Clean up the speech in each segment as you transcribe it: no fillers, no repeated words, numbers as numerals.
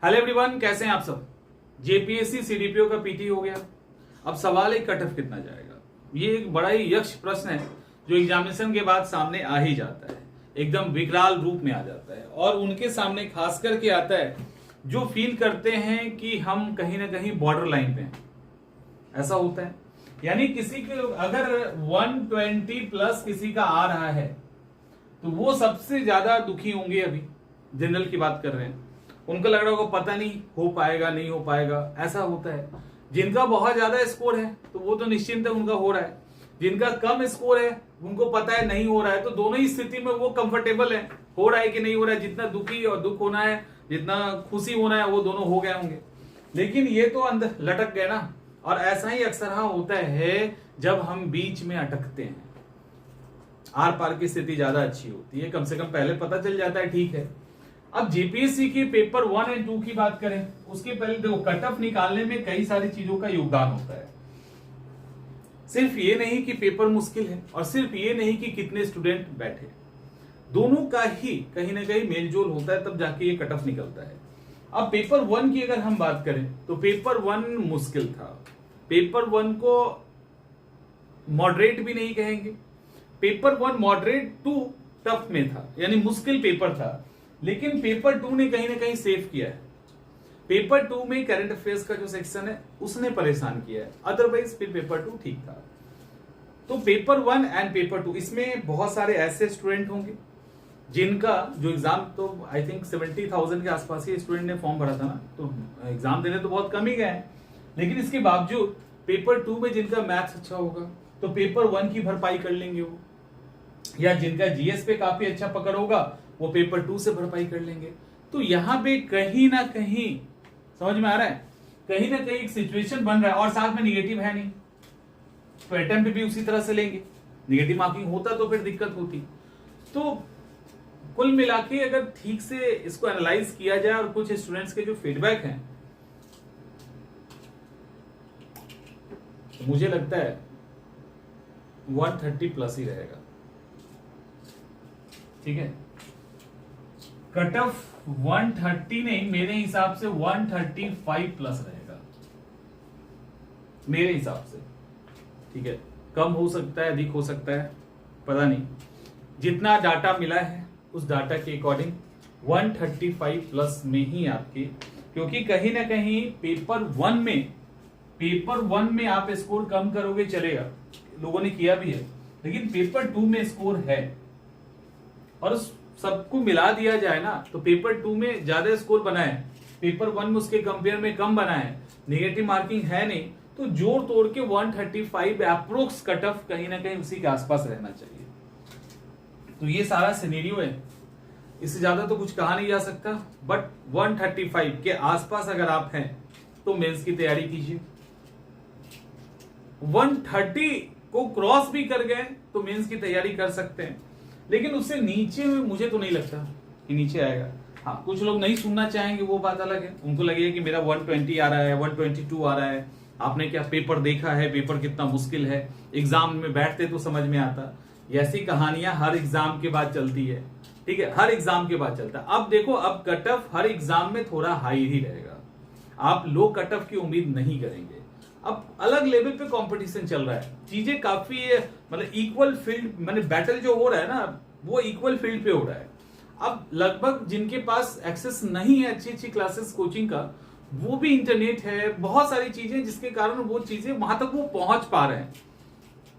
Hello everyone, कैसे हैं आप सब। जेपीएससी सीडीपीओ का पीटी हो गया। अब सवाल है कट ऑफ कितना जाएगा। ये एक बड़ा ही यक्ष प्रश्न है जो एग्जामिनेशन के बाद सामने आ ही जाता है, एकदम विकराल रूप में आ जाता है और उनके सामने खास करके आता है जो फील करते हैं कि हम कहीं ना कहीं बॉर्डर लाइन पे हैं। ऐसा होता है, यानी किसी के अगर 120 प्लस किसी का आ रहा है तो वो सबसे ज्यादा दुखी होंगे। अभी जनरल की बात कर रहे हैं, उनको लग रहा होगा पता नहीं हो पाएगा नहीं हो पाएगा। ऐसा होता है। जिनका बहुत ज्यादा स्कोर है तो वो तो निश्चिंत है, उनका हो रहा है। जिनका कम स्कोर है उनको पता है नहीं हो रहा है, तो दोनों ही स्थिति में वो कंफर्टेबल है, हो रहा है कि नहीं हो रहा है। जितना दुखी और दुख होना है, जितना खुशी होना है, वो दोनों हो गए होंगे। लेकिन ये तो अंदर लटक गए ना। और ऐसा ही अक्सर होता है जब हम बीच में अटकते हैं। आर पार की स्थिति ज्यादा अच्छी होती है, कम से कम पहले पता चल जाता है, ठीक है। अब जेपीएससी के पेपर 1 और 2 की बात करें, उसके पहले देखो कट ऑफ निकालने में कई सारी चीजों का योगदान होता है। सिर्फ ये नहीं कि पेपर मुश्किल है और सिर्फ ये नहीं कि कितने स्टूडेंट बैठे, दोनों का ही कहीं ना कहीं मेलजोल होता है, तब जाके ये कट ऑफ निकलता है। अब पेपर 1 की अगर हम बात करें तो पेपर 1 मुश्किल था। पेपर 1 को मॉडरेट भी नहीं कहेंगे, पेपर 1 मॉडरेट टू टफ में था, यानी मुश्किल पेपर था। लेकिन पेपर 2 ने कहीं ना कहीं सेव किया है। पेपर 2 में करंट अफेयर्स का जो सेक्शन है उसने परेशान किया है, अदरवाइज फिर पेपर 2 ठीक था। तो पेपर 1 एंड पेपर 2 इसमें बहुत सारे ऐसे स्टूडेंट होंगे जिनका जो एग्जाम, तो आई थिंक 70,000 के आसपास ही स्टूडेंट ने फॉर्म भरा था ना, तो एग्जाम देने तो बहुत कम ही गए हैं। लेकिन इसके बावजूद पेपर 2 में जिनका मैथ्स अच्छा होगा तो पेपर 1 की भरपाई कर लेंगे वो, या जिनका जीएस पे काफी अच्छा पकड़ होगा वो पेपर 2 से भरपाई कर लेंगे। तो यहां पे कहीं ना कहीं समझ में आ रहा है, कहीं ना कहीं एक सिचुएशन बन रहा है। और साथ में निगेटिव है नहीं, तो अटेम्प्ट भी उसी तरह से लेंगे। निगेटिव मार्किंग होता तो फिर दिक्कत होती। तो कुल मिला के अगर ठीक से इसको एनालाइज किया जाए और कुछ स्टूडेंट्स के जो फीडबैक हैं, तो मुझे लगता है 130 प्लस ही रहेगा। ठीक है, कट ऑफ 130 नहीं, मेरे हिसाब से 135 प्लस रहेगा मेरे हिसाब से। ठीक है, कम हो सकता है, अधिक हो सकता है, पता नहीं। जितना डाटा मिला है उस डाटा के अकॉर्डिंग 135 प्लस में ही आपके, क्योंकि कहीं ना कहीं पेपर 1 में आप स्कोर कम करोगे चलेगा, लोगों ने किया भी है। लेकिन पेपर 2 में स्कोर है और सबको मिला दिया जाए ना, तो पेपर 2 में ज्यादा स्कोर बना है, पेपर 1 में उसके कंपेयर में कम बना है, नेगेटिव मार्किंग है नहीं, तो जोड़ तोड़ के 135 अप्रोक्स कट ऑफ कहीं ना कहीं उसी के आसपास रहना चाहिए। तो ये सारा सिनेरियो है, इससे ज्यादा तो कुछ कहा नहीं जा सकता। बट 135 के आसपास अगर आप हैं तो मेंस की तैयारी कीजिए। 130 को क्रॉस भी कर गए तो मेंस की तैयारी कर सकते हैं, लेकिन उससे नीचे में मुझे तो नहीं लगता कि नीचे आएगा। हाँ, कुछ लोग नहीं सुनना चाहेंगे, वो बात अलग है। उनको लगेगा कि मेरा 120 आ रहा है, 122 आ रहा है। आपने क्या पेपर देखा है, पेपर कितना मुश्किल है, एग्जाम में बैठते तो समझ में आता। ऐसी कहानियां हर एग्जाम के बाद चलती है। ठीक है, हर एग्जाम के बाद चलता है। अब देखो, अब कट ऑफ हर एग्जाम में थोड़ा हाई ही रहेगा, आप लो कट ऑफ की उम्मीद नहीं करेंगे। अब अलग लेवल पे कंपटीशन चल रहा है, चीजें काफी मतलब इक्वल फील्ड, मतलब बैटल जो हो रहा है ना वो इक्वल फील्ड पे हो रहा है। अब लगभग जिनके पास एक्सेस नहीं है अच्छी अच्छी क्लासेस कोचिंग का, वो भी इंटरनेट है, बहुत सारी चीजें जिसके कारण वो चीजें वहां तक वो पहुंच पा रहे हैं।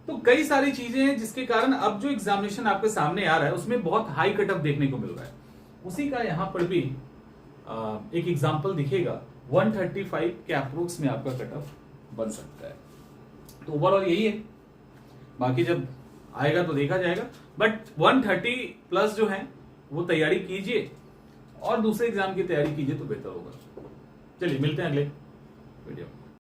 तो कई सारी चीजें हैं जिसके कारण अब जो एग्जामिनेशन आपके सामने आ रहा है उसमें बहुत हाई कट ऑफ देखने को मिल रहा है। उसी का यहां पर भी एक एग्जाम्पल दिखेगा, 135 के अप्रोक्स में आपका कट ऑफ बन सकता है। तो ओवरऑल यही है, बाकी जब आएगा तो देखा जाएगा। बट 130 प्लस जो है वो तैयारी कीजिए और दूसरे एग्जाम की तैयारी कीजिए तो बेहतर होगा। चलिए मिलते हैं अगले वीडियो में।